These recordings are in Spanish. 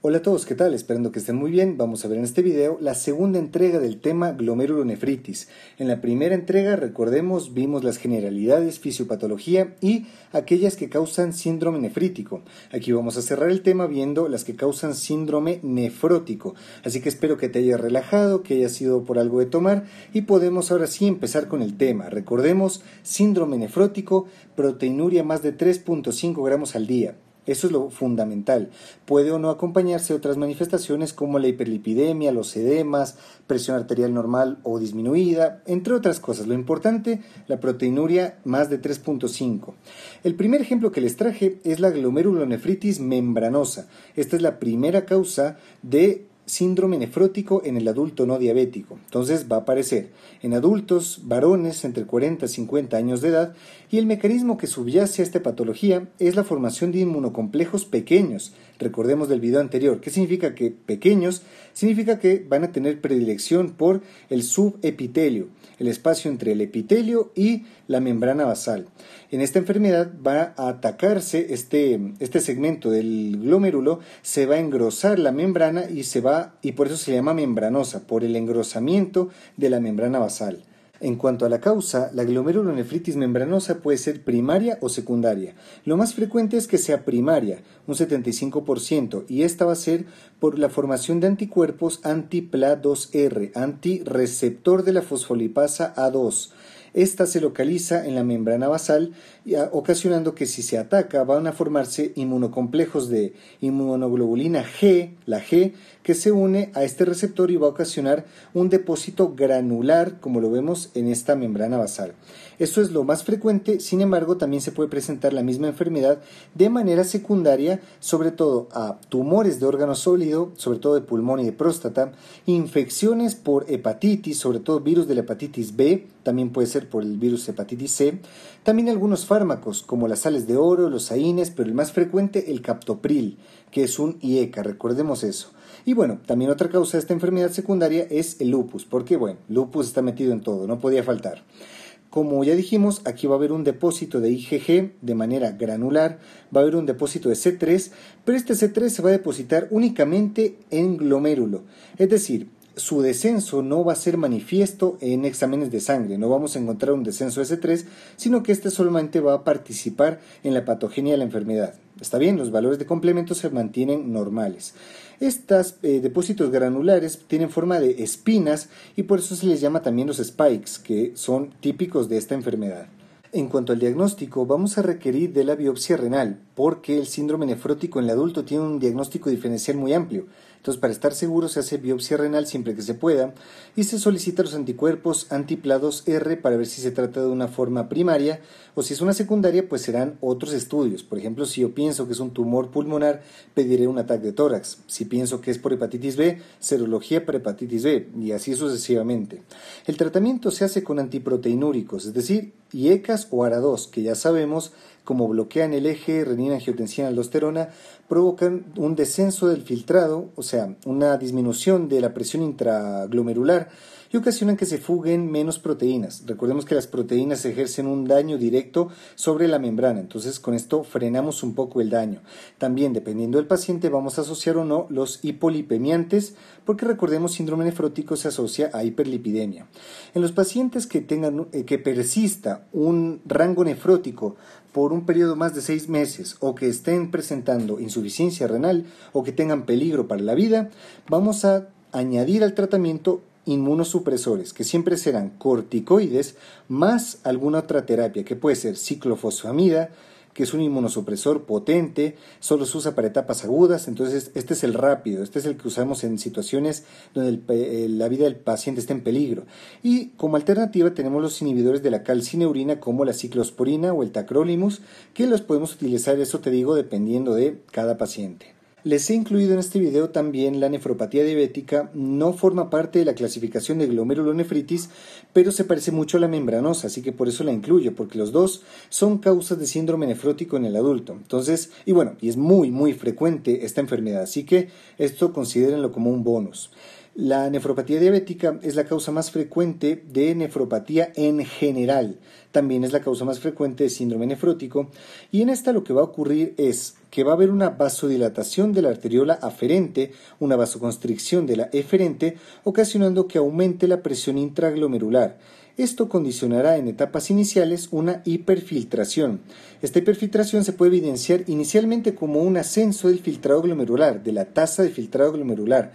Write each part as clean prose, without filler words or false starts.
Hola a todos, ¿qué tal? Esperando que estén muy bien. Vamos a ver en este video la segunda entrega del tema glomerulonefritis. En la primera entrega, recordemos, vimos las generalidades, fisiopatología y aquellas que causan síndrome nefrítico. Aquí vamos a cerrar el tema viendo las que causan síndrome nefrótico. Así que espero que te hayas relajado, que haya sido por algo de tomar y podemos ahora sí empezar con el tema. Recordemos, síndrome nefrótico, proteinuria más de 3.5 gramos al día. Eso es lo fundamental. Puede o no acompañarse de otras manifestaciones como la hiperlipidemia, los edemas, presión arterial normal o disminuida, entre otras cosas. Lo importante, la proteinuria más de 3.5. El primer ejemplo que les traje es la glomerulonefritis membranosa. Esta es la primera causa de síndrome nefrótico en el adulto no diabético. Entonces va a aparecer en adultos, varones entre 40 y 50 años de edad, y el mecanismo que subyace a esta patología es la formación de inmunocomplejos pequeños. Recordemos del video anterior. ¿Qué significa que pequeños? Significa que van a tener predilección por el subepitelio, el espacio entre el epitelio y la membrana basal. En esta enfermedad va a atacarse este segmento del glomérulo, se va a engrosar la membrana y por eso se llama membranosa, por el engrosamiento de la membrana basal. En cuanto a la causa, la glomerulonefritis membranosa puede ser primaria o secundaria. Lo más frecuente es que sea primaria, un 75%, y esta va a ser por la formación de anticuerpos anti-PLA2R, antirreceptor de la fosfolipasa A2. Esta se localiza en la membrana basal, ocasionando que si se ataca van a formarse inmunocomplejos de inmunoglobulina G, la G, que se une a este receptor y va a ocasionar un depósito granular, como lo vemos en esta membrana basal. Esto es lo más frecuente, sin embargo, también se puede presentar la misma enfermedad de manera secundaria, sobre todo a tumores de órgano sólido, sobre todo de pulmón y de próstata, infecciones por hepatitis, sobre todo virus de la hepatitis B, también puede ser por el virus hepatitis C, también algunos fármacos como las sales de oro, los AINES, pero el más frecuente el captopril, que es un IECA, recordemos eso. Y bueno, también otra causa de esta enfermedad secundaria es el lupus, porque bueno, lupus está metido en todo, no podía faltar. Como ya dijimos, aquí va a haber un depósito de IgG de manera granular, va a haber un depósito de C3, pero este C3 se va a depositar únicamente en glomérulo, es decir, su descenso no va a ser manifiesto en exámenes de sangre, no vamos a encontrar un descenso de C3, sino que este solamente va a participar en la patogenia de la enfermedad. Está bien, los valores de complemento se mantienen normales. Estos depósitos granulares tienen forma de espinas y por eso se les llama también los spikes, que son típicos de esta enfermedad. En cuanto al diagnóstico, vamos a requerir de la biopsia renal, porque el síndrome nefrótico en el adulto tiene un diagnóstico diferencial muy amplio. Entonces, para estar seguro, se hace biopsia renal siempre que se pueda y se solicitan los anticuerpos anti-PLA2R para ver si se trata de una forma primaria o si es una secundaria, pues serán otros estudios. Por ejemplo, si yo pienso que es un tumor pulmonar, pediré un ataque de tórax. Si pienso que es por hepatitis B, serología para hepatitis B y así sucesivamente. El tratamiento se hace con antiproteinúricos, es decir, IECAS o ARA2, que ya sabemos, como bloquean el eje renina-angiotensina-aldosterona, provocan un descenso del filtrado, o sea, una disminución de la presión intraglomerular y ocasionan que se fuguen menos proteínas. Recordemos que las proteínas ejercen un daño directo sobre la membrana, entonces con esto frenamos un poco el daño. También, dependiendo del paciente, vamos a asociar o no los hipolipemiantes, porque recordemos síndrome nefrótico se asocia a hiperlipidemia. En los pacientes que persista un rango nefrótico por un periodo más de 6 meses o que estén presentando insuficiencia renal o que tengan peligro para la vida, vamos a añadir al tratamiento inmunosupresores, que siempre serán corticoides más alguna otra terapia, que puede ser ciclofosfamida, que es un inmunosupresor potente, solo se usa para etapas agudas, entonces este es el rápido, este es el que usamos en situaciones donde la vida del paciente está en peligro. Y como alternativa tenemos los inhibidores de la calcineurina como la ciclosporina o el tacrolimus, que los podemos utilizar, eso te digo, dependiendo de cada paciente. Les he incluido en este video también la nefropatía diabética, no forma parte de la clasificación de glomerulonefritis, pero se parece mucho a la membranosa, así que por eso la incluyo, porque los dos son causas de síndrome nefrótico en el adulto. Entonces, y es muy frecuente esta enfermedad, así que esto considérenlo como un bonus. La nefropatía diabética es la causa más frecuente de nefropatía en general. También es la causa más frecuente de síndrome nefrótico. Y en esta lo que va a ocurrir es que va a haber una vasodilatación de la arteriola aferente, una vasoconstricción de la eferente, ocasionando que aumente la presión intraglomerular. Esto condicionará en etapas iniciales una hiperfiltración. Esta hiperfiltración se puede evidenciar inicialmente como un ascenso del filtrado glomerular, de la tasa de filtrado glomerular.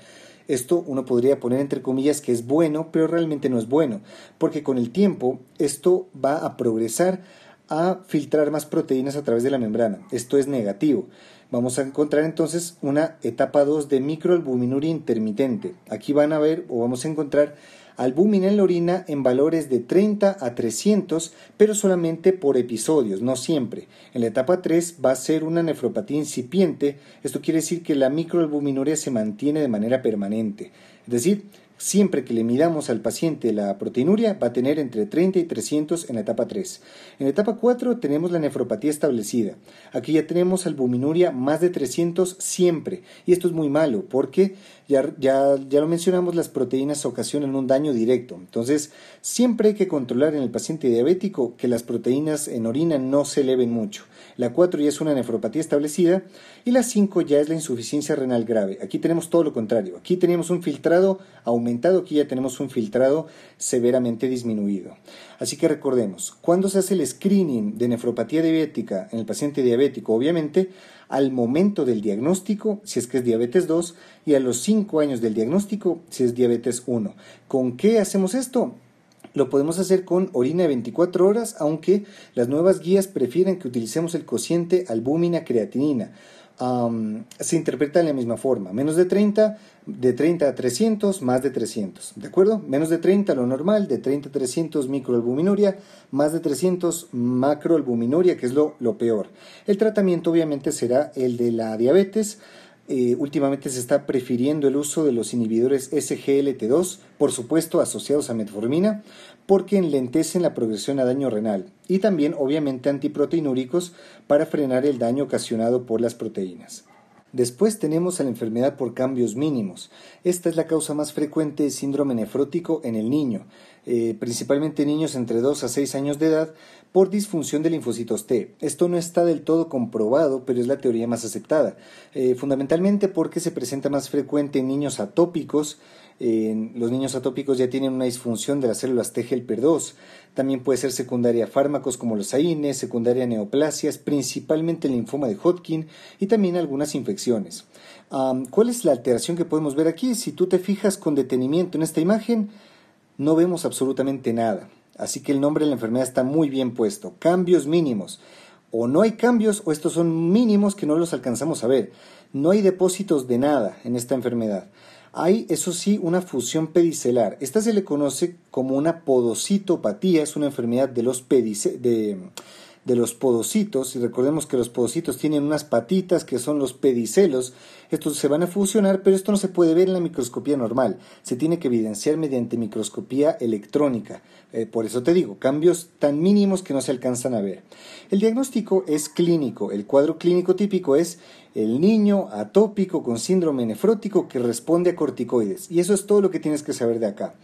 Esto uno podría poner entre comillas que es bueno, pero realmente no es bueno, porque con el tiempo esto va a progresar a filtrar más proteínas a través de la membrana. Esto es negativo. Vamos a encontrar entonces una etapa 2 de microalbuminuria intermitente. Aquí van a ver o vamos a encontrar albúmina en la orina en valores de 30 a 300, pero solamente por episodios, no siempre. En la etapa 3 va a ser una nefropatía incipiente. Esto quiere decir que la microalbuminuria se mantiene de manera permanente. Es decir, siempre que le midamos al paciente la proteinuria va a tener entre 30 y 300 en la etapa 3. En la etapa 4 tenemos la nefropatía establecida. Aquí ya tenemos albuminuria más de 300 siempre. Y esto es muy malo porque ya lo mencionamos, las proteínas ocasionan un daño directo. Entonces, siempre hay que controlar en el paciente diabético que las proteínas en orina no se eleven mucho. La 4 ya es una nefropatía establecida y la 5 ya es la insuficiencia renal grave. Aquí tenemos todo lo contrario. Aquí tenemos un filtrado aumentado, aquí ya tenemos un filtrado severamente disminuido. Así que recordemos, ¿cuándo se hace el screening de nefropatía diabética en el paciente diabético? Obviamente, al momento del diagnóstico, si es que es diabetes 2, y a los 5 años del diagnóstico, si es diabetes 1. ¿Con qué hacemos esto? Lo podemos hacer con orina de 24 horas, aunque las nuevas guías prefieren que utilicemos el cociente albúmina-creatinina. Se interpreta de la misma forma, menos de 30 a 300, más de 300, ¿de acuerdo? Menos de 30 lo normal, de 30 a 300 microalbuminuria, más de 300 macroalbuminuria, que es lo peor. El tratamiento obviamente será el de la diabetes. Últimamente se está prefiriendo el uso de los inhibidores SGLT2, por supuesto asociados a metformina, porque enlentecen la progresión a daño renal, y también obviamente antiproteinúricos para frenar el daño ocasionado por las proteínas. Después tenemos a la enfermedad por cambios mínimos. Esta es la causa más frecuente de síndrome nefrótico en el niño, principalmente niños entre 2 a 6 años de edad, por disfunción de linfocitos T. Esto no está del todo comprobado, pero es la teoría más aceptada, fundamentalmente porque se presenta más frecuente en niños atópicos. Los niños atópicos ya tienen una disfunción de las células T helper 2. También puede ser secundaria a fármacos como los AINES, secundaria a neoplasias, principalmente el linfoma de Hodgkin y también algunas infecciones. ¿Cuál es la alteración que podemos ver aquí? Si tú te fijas con detenimiento en esta imagen, no vemos absolutamente nada. Así que el nombre de la enfermedad está muy bien puesto. Cambios mínimos. O no hay cambios o estos son mínimos que no los alcanzamos a ver. No hay depósitos de nada en esta enfermedad. Hay, eso sí, una fusión pedicelar. Esta se le conoce como una podocitopatía, es una enfermedad de los podocitos, y recordemos que los podocitos tienen unas patitas que son los pedicelos. Estos se van a fusionar, pero esto no se puede ver en la microscopía normal, se tiene que evidenciar mediante microscopía electrónica. Por eso te digo, cambios tan mínimos que no se alcanzan a ver. El diagnóstico es clínico. El cuadro clínico típico es el niño atópico con síndrome nefrótico que responde a corticoides, y eso es todo lo que tienes que saber de acá.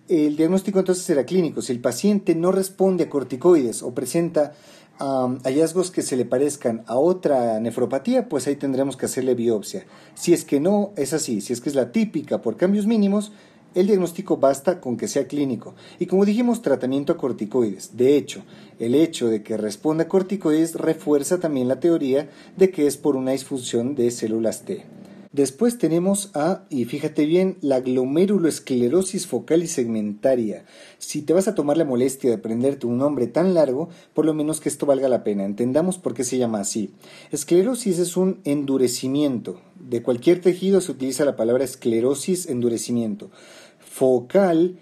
El diagnóstico entonces será clínico. Si el paciente no responde a corticoides o presenta hallazgos que se le parezcan a otra nefropatía, pues ahí tendremos que hacerle biopsia. Si es que no es así, si es que es la típica por cambios mínimos, el diagnóstico basta con que sea clínico. Y como dijimos, tratamiento a corticoides. De hecho, el hecho de que responda a corticoides refuerza también la teoría de que es por una disfunción de células T. Después tenemos y fíjate bien, la glomerulosclerosis focal y segmentaria. Si te vas a tomar la molestia de aprenderte un nombre tan largo, por lo menos que esto valga la pena. Entendamos por qué se llama así. Esclerosis es un endurecimiento. De cualquier tejido se utiliza la palabra esclerosis, endurecimiento. Focal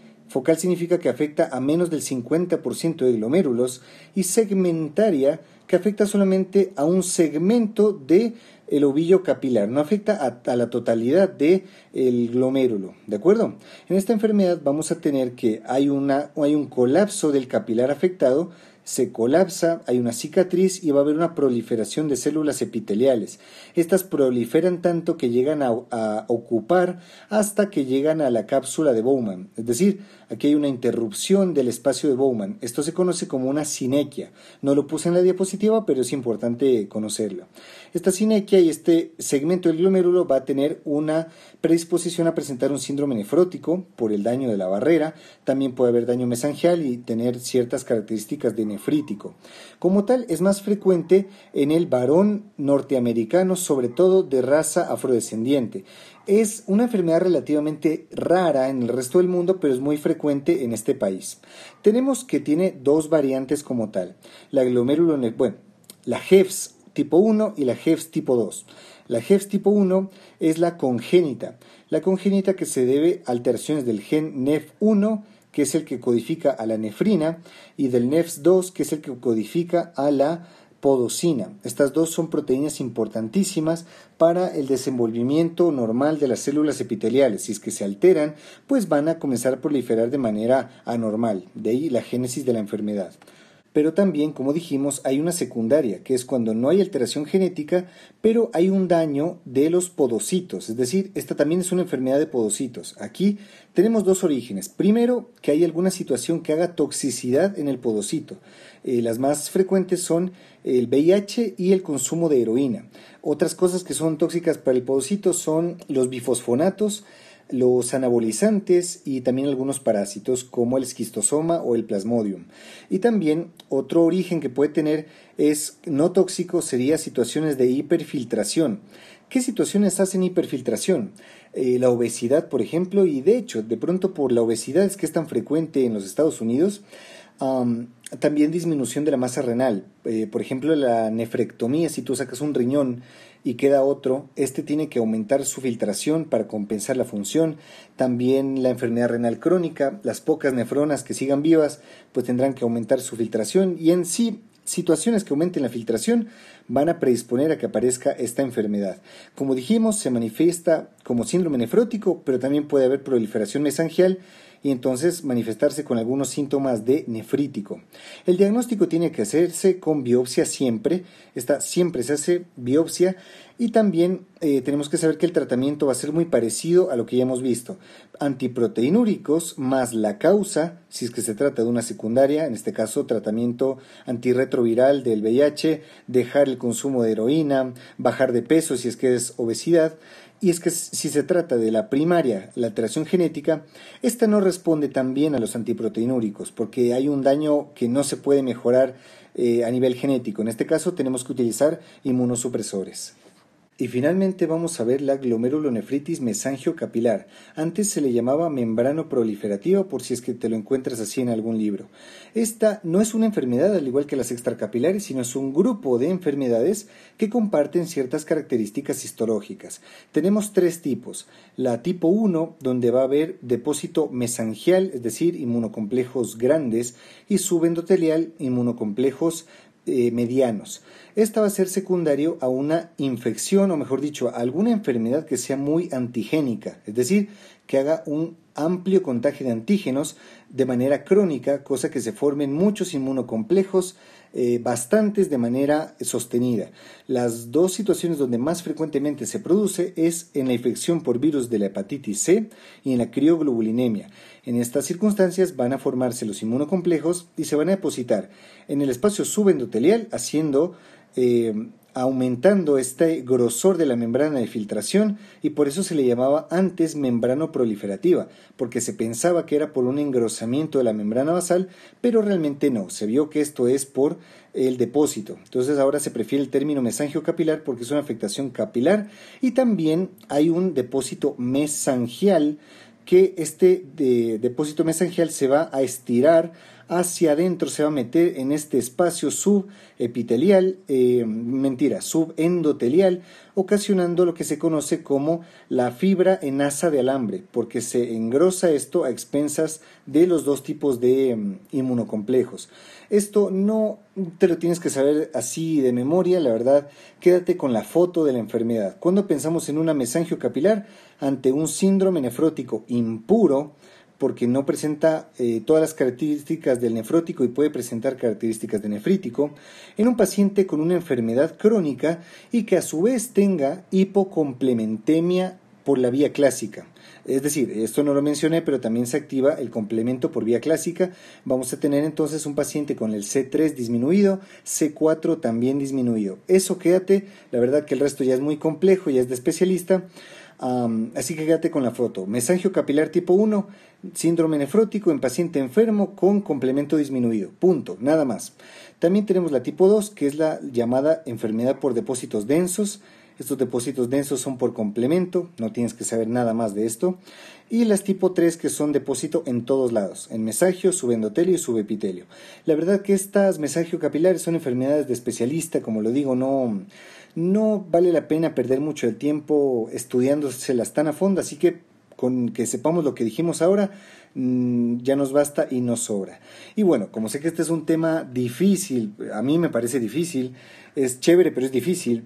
significa que afecta a menos del 50% de glomérulos, y segmentaria, que afecta solamente a un segmento de el ovillo capilar, no afecta a la totalidad del glomérulo, ¿de acuerdo? En esta enfermedad vamos a tener que hay un colapso del capilar afectado, se colapsa, hay una cicatriz y va a haber una proliferación de células epiteliales. Estas proliferan tanto que llegan a ocupar hasta que llegan a la cápsula de Bowman. Es decir, aquí hay una interrupción del espacio de Bowman. Esto se conoce como una sinequia. No lo puse en la diapositiva, pero es importante conocerlo. Esta sinequia y este segmento del glomérulo va a tener una predisposición a presentar un síndrome nefrótico por el daño de la barrera. También puede haber daño mesangial y tener ciertas características de nefrítico. Como tal, es más frecuente en el varón norteamericano, sobre todo de raza afrodescendiente. Es una enfermedad relativamente rara en el resto del mundo, pero es muy frecuente en este país. Tenemos que tiene dos variantes como tal. La HEFS tipo 1 y la HEFS tipo 2. La HEFS tipo 1 es la congénita que se debe a alteraciones del gen NEF1, que es el que codifica a la nefrina, y del NEFS2, que es el que codifica a la podosina. Estas dos son proteínas importantísimas para el desenvolvimiento normal de las células epiteliales. Si es que se alteran, pues van a comenzar a proliferar de manera anormal. De ahí la génesis de la enfermedad. Pero también, como dijimos, hay una secundaria, que es cuando no hay alteración genética, pero hay un daño de los podocitos. Es decir, esta también es una enfermedad de podocitos. Aquí tenemos dos orígenes. Primero, que hay alguna situación que haga toxicidad en el podocito. Las más frecuentes son el VIH y el consumo de heroína. Otras cosas que son tóxicas para el podocito son los bifosfonatos, los anabolizantes y también algunos parásitos como el esquistosoma o el plasmodium. Y también otro origen que puede tener es no tóxico, sería situaciones de hiperfiltración. ¿Qué situaciones hacen hiperfiltración? La obesidad, por ejemplo, y de hecho, de pronto por la obesidad es que es tan frecuente en los Estados Unidos. También disminución de la masa renal. Por ejemplo, la nefrectomía, si tú sacas un riñón y queda otro, este tiene que aumentar su filtración para compensar la función. También la enfermedad renal crónica, las pocas nefronas que sigan vivas, pues tendrán que aumentar su filtración y en sí situaciones que aumenten la filtración van a predisponer a que aparezca esta enfermedad. Como dijimos, se manifiesta como síndrome nefrótico, pero también puede haber proliferación mesangial y entonces manifestarse con algunos síntomas de nefrítico. El diagnóstico tiene que hacerse con biopsia siempre se hace biopsia y también tenemos que saber que el tratamiento va a ser muy parecido a lo que ya hemos visto. Antiproteinúricos más la causa, si es que se trata de una secundaria, en este caso tratamiento antirretroviral del VIH, dejar el consumo de heroína, bajar de peso si es que es obesidad. Y es que si se trata de la primaria, la alteración genética, esta no responde tan bien a los antiproteinúricos porque hay un daño que no se puede mejorar a nivel genético. En este caso tenemos que utilizar inmunosupresores. Y finalmente vamos a ver la glomerulonefritis mesangiocapilar. Antes se le llamaba membrano proliferativa por si es que te lo encuentras así en algún libro. Esta no es una enfermedad al igual que las extracapilares, sino es un grupo de enfermedades que comparten ciertas características histológicas. Tenemos tres tipos. La tipo 1, donde va a haber depósito mesangial, es decir, inmunocomplejos grandes, y subendotelial, inmunocomplejos medianos. Esta va a ser secundario a una infección, o mejor dicho, a alguna enfermedad que sea muy antigénica, es decir, que haga un amplio contagio de antígenos de manera crónica, cosa que se formen muchos inmunocomplejos, bastantes de manera sostenida. Las dos situaciones donde más frecuentemente se produce es en la infección por virus de la hepatitis C y en la crioglobulinemia. En estas circunstancias van a formarse los inmunocomplejos y se van a depositar en el espacio subendotelial, aumentando este grosor de la membrana de filtración y por eso se le llamaba antes membrano proliferativa, porque se pensaba que era por un engrosamiento de la membrana basal, pero realmente no, se vio que esto es por el depósito. Entonces ahora se prefiere el término mesangiocapilar porque es una afectación capilar y también hay un depósito mesangial que este depósito mesangial se va a estirar hacia adentro, se va a meter en este espacio subendotelial, ocasionando lo que se conoce como la fibra en asa de alambre, porque se engrosa esto a expensas de los dos tipos de inmunocomplejos. Esto no te lo tienes que saber así de memoria, la verdad, quédate con la foto de la enfermedad. Cuando pensamos en una mesangiocapilar ante un síndrome nefrótico impuro, porque no presenta todas las características del nefrótico y puede presentar características de nefrítico, en un paciente con una enfermedad crónica y que a su vez tenga hipocomplementemia por la vía clásica. Es decir, esto no lo mencioné, pero también se activa el complemento por vía clásica. Vamos a tener entonces un paciente con el C3 disminuido, C4 también disminuido. Eso quédate, la verdad que el resto ya es muy complejo, ya es de especialista. Así que quédate con la foto. Mesangio capilar tipo 1, síndrome nefrótico en paciente enfermo con complemento disminuido. Punto, nada más. También tenemos la tipo 2, que es la llamada enfermedad por depósitos densos. Estos depósitos densos son por complemento, no tienes que saber nada más de esto. Y las tipo 3, que son depósito en todos lados, en mesagio, subendotelio y subepitelio. La verdad que estas mesagio capilares son enfermedades de especialista, como lo digo, no vale la pena perder mucho el tiempo estudiándoselas tan a fondo, así que con que sepamos lo que dijimos ahora, ya nos basta y nos sobra. Y bueno, como sé que este es un tema difícil, a mí me parece difícil, es chévere pero es difícil,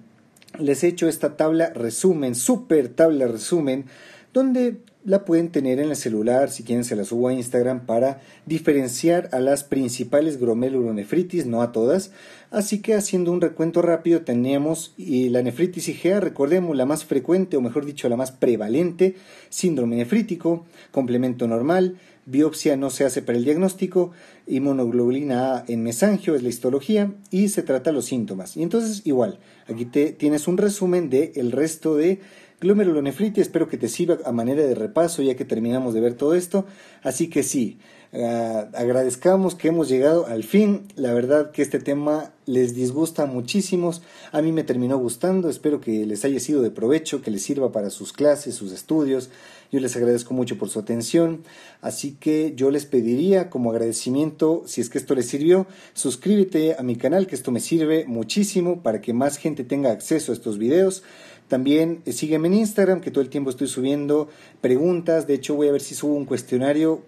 les he hecho esta tabla resumen, super tabla resumen, donde la pueden tener en el celular, si quieren se la subo a Instagram, para diferenciar a las principales glomerulonefritis, no a todas. Así que haciendo un recuento rápido tenemos la nefritis IgA, recordemos la más frecuente, o mejor dicho la más prevalente, síndrome nefrítico, complemento normal, biopsia no se hace para el diagnóstico, inmunoglobulina A en mesangio es la histología y se trata los síntomas. Y entonces igual, aquí tienes un resumen del resto de glomerulonefritis, espero que te sirva a manera de repaso ya que terminamos de ver todo esto, así que sí, agradezcamos que hemos llegado al fin, la verdad que este tema les disgusta muchísimos, a mí me terminó gustando, espero que les haya sido de provecho, que les sirva para sus clases, sus estudios, yo les agradezco mucho por su atención, así que yo les pediría como agradecimiento, si es que esto les sirvió, suscríbete a mi canal, que esto me sirve muchísimo para que más gente tenga acceso a estos videos. También sígueme en Instagram, que todo el tiempo estoy subiendo preguntas. De hecho, voy a ver si subo un cuestionario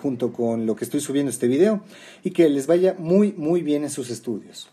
junto con lo que estoy subiendo este video. Y que les vaya muy, muy bien en sus estudios.